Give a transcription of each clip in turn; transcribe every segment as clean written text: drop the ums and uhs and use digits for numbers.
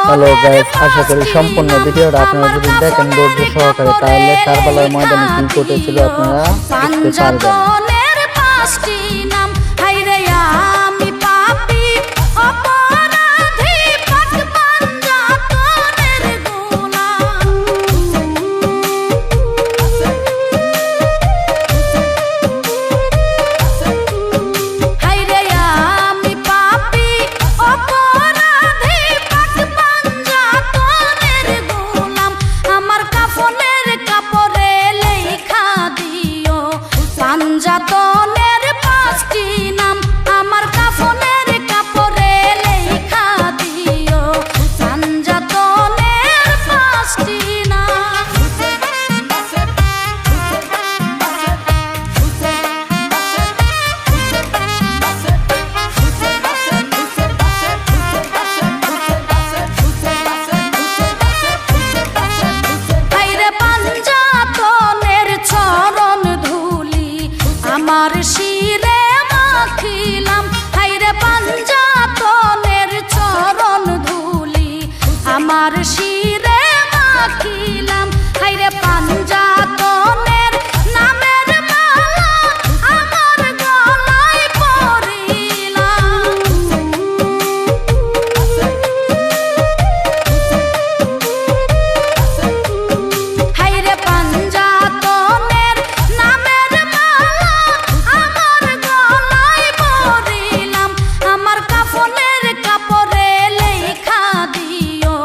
Hello guys, আশা করি সম্পূর্ণ ভিডিওটা আপনারা যদি দেখেন ধৈর্য সহকারে তাহলে কারবালার ময়দানে কি ঘটেছিল আপনারা বুঝতে পারবেন। পাঞ্জাতনের পাঁচটি নাম আমার কাফনের কাপড়ে লেখা দিও। পাঞ্জাতনের পাঁচটি নাম। হাইরে পাঞ্জাতনের চরণ ধুলি আমার শিরে মাখিলাম। হাইরে পাঞ্জাতনের চরণ ধুলি আমার শিরে মাখিলাম। হাইরে পাঞ্জাতনের নামের মালা আমার গলায় পরিলাম। হাইরে পাঞ্জাতনের নামের মালা আমার গলায় পরিলাম। আমার কাফনের কাপড়ে লেখা দিও।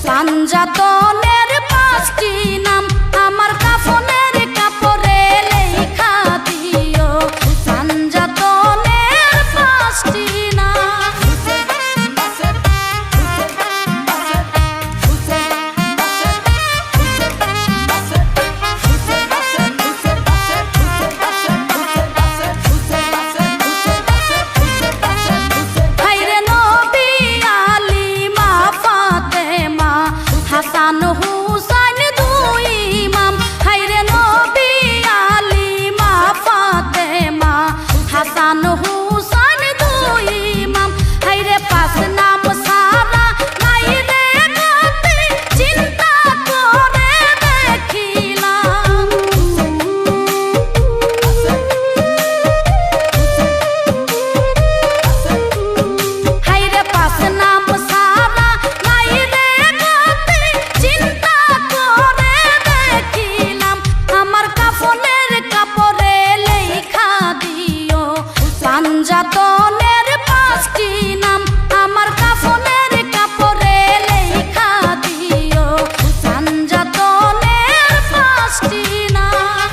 পাঞ্জাতনের পাঁচটি নাম আমার কাফনের কাপড়ে লেখা দিও। পাঞ্জাতনের পাঁচটি নাম। হাইরে নবী আলী মা ফাতেমা হাসান হুসাইন দুই ইমাম। হাইরে নবী আলী মা ফাতেমা হাসান হুসাইন দুই ইমাম। হাইরে পাঁচ নাম সারা নাই রে গতি চিন্তা করে দেখিলাম। হাইরে পাঁচ নাম সারা নাই রে গতি চিন্তা করে দেখিলাম। আমার কাফনের কাপড়ে লেখা দিও। পাঞ্জাতনের পাঁচটি নাম আমার কাফনের কাপড়ে লেখা দিও। পাঞ্জাতনের পাঁচটি নাম।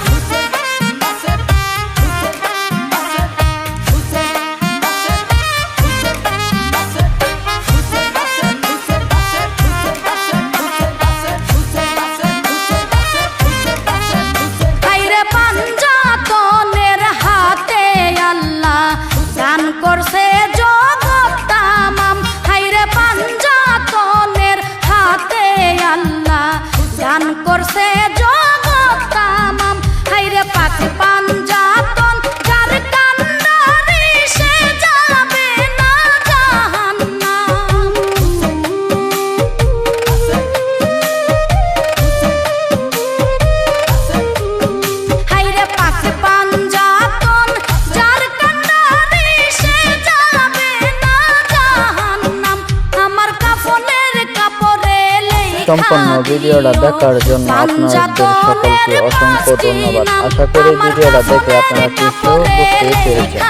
হাইরে পাঞ্জাতনের হাতে আল্লাহ দান করছে জগৎ তামাম। হাইরে পাঞ্জাতনের হাতে আল্লাহ দান করছে জগৎ তামাম। হাইরে পাক পাঞ্জাতন যার কান্ডারি সে যাবে না জাহান্নাম। হাইরে পাক পাঞ্জাতন যার কান্ডারি সে যাবে না জাহান্নাম। আমার কাফনের কাপড়ে লেখা সম্পূর্ণ ভিডিওটা দেখার জন্য আপনাদের সকলকে অসংখ্য ধন্যবাদ। আশা করি ভিডিওটা দেখে আপনারা কিছু বুঝতে পেরেছেন।